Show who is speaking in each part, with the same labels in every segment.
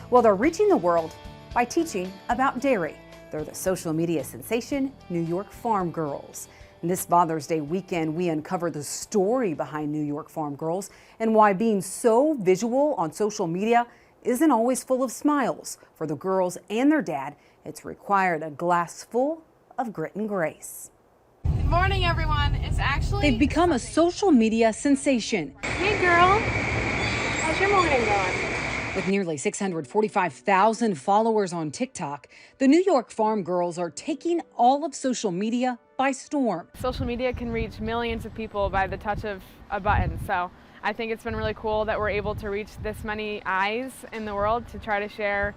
Speaker 1: Well, they're reaching the world by teaching about dairy. They're the social media sensation, New York Farm Girls. And this Father's Day weekend, we uncover the story behind New York Farm Girls and why being so visual on social media isn't always full of smiles. For the girls and their dad, it's required a glass full of grit and grace.
Speaker 2: Good morning, everyone.
Speaker 1: They've become a social media sensation.
Speaker 2: Hey, girl. How's your morning going?
Speaker 1: With nearly 645,000 followers on TikTok, the New York Farm Girls are taking all of social media by storm.
Speaker 2: Social media can reach millions of people by the touch of a button. So I think it's been really cool that we're able to reach this many eyes in the world to try to share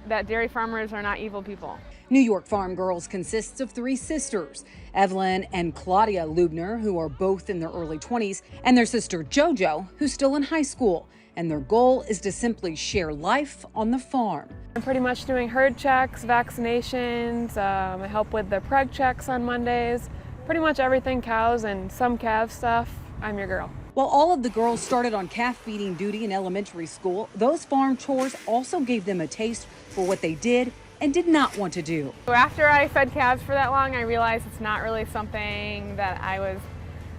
Speaker 2: that dairy farmers are not evil people.
Speaker 1: New York Farm Girls consists of three sisters, Evelyn and Claudia Lubner, who are both in their early 20s, and their sister Jojo, who's still in high school. And their goal is to simply share life on the farm.
Speaker 2: I'm pretty much doing herd checks, vaccinations, I help with the preg checks on Mondays, pretty much everything cows and some calf stuff. I'm your girl.
Speaker 1: While all of the girls started on calf feeding duty in elementary school, those farm chores also gave them a taste for what they did and did not want to do.
Speaker 2: So after I fed calves for that long, I realized it's not really something that I was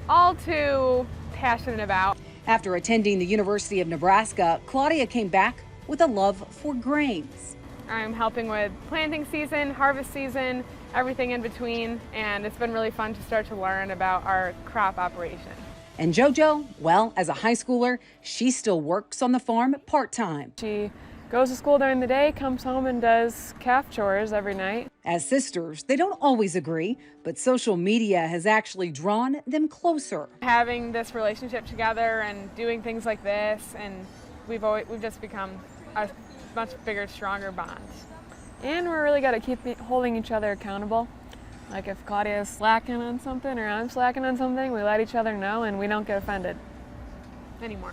Speaker 2: all too passionate about.
Speaker 1: After attending the University of Nebraska, Claudia came back with a love for grains.
Speaker 2: I'm helping with planting season, harvest season, everything in between, and it's been really fun to start to learn about our crop operation.
Speaker 1: And Jojo, well, as a high schooler, she still works on the farm part-time.
Speaker 2: She goes to school during the day, comes home and does calf chores every night.
Speaker 1: As sisters, they don't always agree, but social media has actually drawn them closer.
Speaker 2: Having this relationship together and doing things like this, and we've just become a much bigger, stronger bond. And we're really good at holding each other accountable. Like if Claudia is slacking on something or I'm slacking on something, we let each other know and we don't get offended anymore.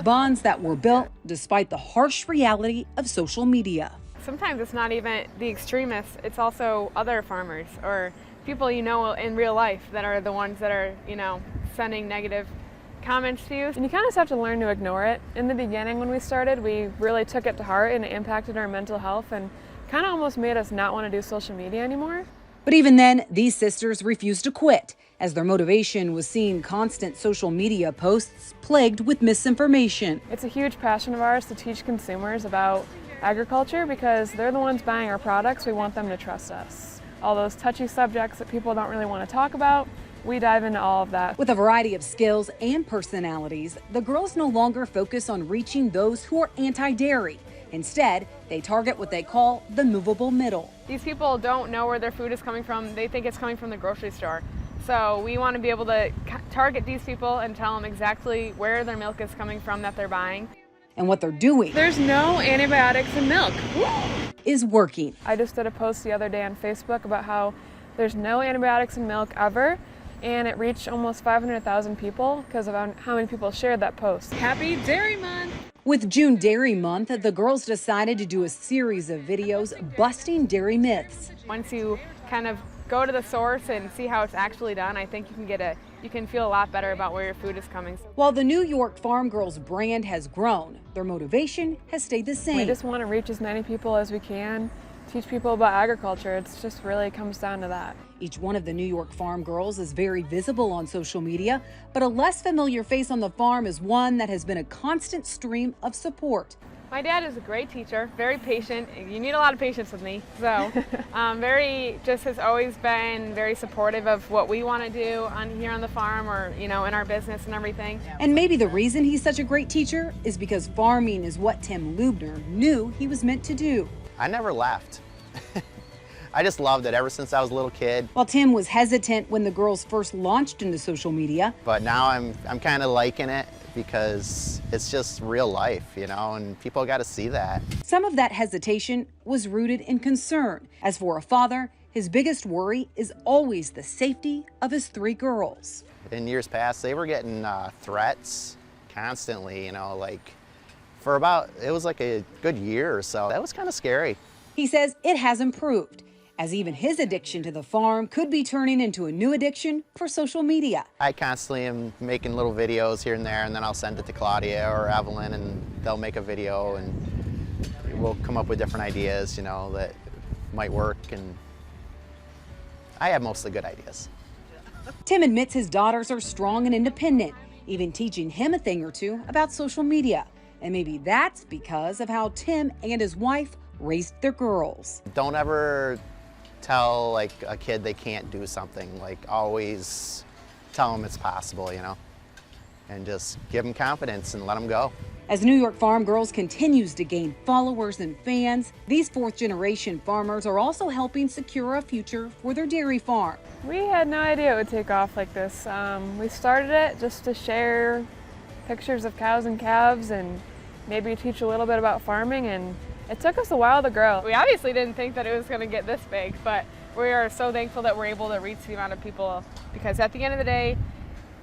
Speaker 1: Bonds that were built despite the harsh reality of social media.
Speaker 2: Sometimes it's not even the extremists, it's also other farmers or people you know in real life that are the ones that are, sending negative comments to you. And you kind of just have to learn to ignore it. In the beginning when we started, we really took it to heart and it impacted our mental health and kind of almost made us not want to do social media anymore.
Speaker 1: But even then, these sisters refused to quit, as their motivation was seeing constant social media posts plagued with misinformation.
Speaker 2: It's a huge passion of ours to teach consumers about agriculture because they're the ones buying our products. We want them to trust us. All those touchy subjects that people don't really want to talk about, we dive into all of that.
Speaker 1: With a variety of skills and personalities, the girls no longer focus on reaching those who are anti-dairy. Instead, they target what they call the movable middle.
Speaker 2: These people don't know where their food is coming from. They think it's coming from the grocery store. So we want to be able to target these people and tell them exactly where their milk is coming from that they're buying.
Speaker 1: And what they're doing.
Speaker 2: There's no antibiotics in milk.
Speaker 1: Is working.
Speaker 2: I just did a post the other day on Facebook about how there's no antibiotics in milk ever. And it reached almost 500,000 people because of how many people shared that post. Happy Dairy Month!
Speaker 1: With June Dairy Month, the girls decided to do a series of videos busting dairy myths.
Speaker 2: Once you kind of go to the source and see how it's actually done, I think you can feel a lot better about where your food is coming.
Speaker 1: While the New York Farm Girls brand has grown, their motivation has stayed the same.
Speaker 2: We just want to reach as many people as we can, teach people about agriculture. It's just really comes down to that.
Speaker 1: Each one of the New York Farm Girls is very visible on social media, but a less familiar face on the farm is one that has been a constant stream of support.
Speaker 2: My dad is a great teacher, very patient. You need a lot of patience with me. So has always been very supportive of what we want to do here on the farm or, in our business and everything.
Speaker 1: And maybe the reason he's such a great teacher is because farming is what Tim Lubner knew he was meant to do.
Speaker 3: I never left. I just loved it ever since I was a little kid.
Speaker 1: While Tim was hesitant when the girls first launched into social media.
Speaker 3: But now I'm kind of liking it because it's just real life, and people got to see that.
Speaker 1: Some of that hesitation was rooted in concern. As for a father, his biggest worry is always the safety of his three girls.
Speaker 3: In years past, they were getting threats constantly, it was like a good year or so. That was kind of scary.
Speaker 1: He says it has improved, as even his addiction to the farm could be turning into a new addiction for social media.
Speaker 3: I constantly am making little videos here and there, and then I'll send it to Claudia or Evelyn, and they'll make a video, and we'll come up with different ideas, you know, that might work, and I have mostly good ideas.
Speaker 1: Tim admits his daughters are strong and independent, even teaching him a thing or two about social media. And maybe that's because of how Tim and his wife raised their girls.
Speaker 3: Don't ever tell like a kid they can't do something. Like always tell them it's possible, you know, and just give them confidence and let them go.
Speaker 1: As New York Farm Girls continues to gain followers and fans, these fourth-generation farmers are also helping secure a future for their dairy farm.
Speaker 2: We had no idea it would take off like this. We started it just to share pictures of cows and calves and maybe teach a little bit about farming, and it took us a while to grow. We obviously didn't think that it was going to get this big, but we are so thankful that we're able to reach the amount of people, because at the end of the day,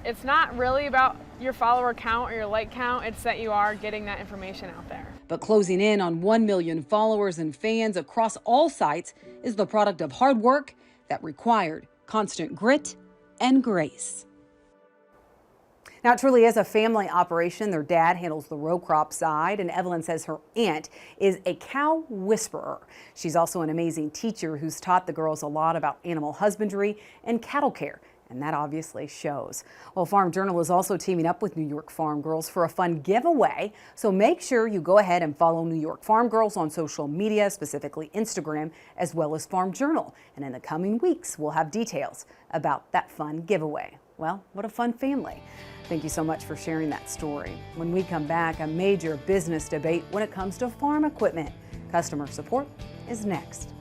Speaker 2: it's not really about your follower count or your like count, it's that you are getting that information out there.
Speaker 1: But closing in on 1 million followers and fans across all sites is the product of hard work that required constant grit and grace. Now, it truly is a family operation. Their dad handles the row crop side, and Evelyn says her aunt is a cow whisperer. She's also an amazing teacher who's taught the girls a lot about animal husbandry and cattle care, and that obviously shows. Well, Farm Journal is also teaming up with New York Farm Girls for a fun giveaway, so make sure you go ahead and follow New York Farm Girls on social media, specifically Instagram, as well as Farm Journal. And in the coming weeks, we'll have details about that fun giveaway. Well, what a fun family. Thank you so much for sharing that story. When we come back, a major business debate when it comes to farm equipment. Customer support is next.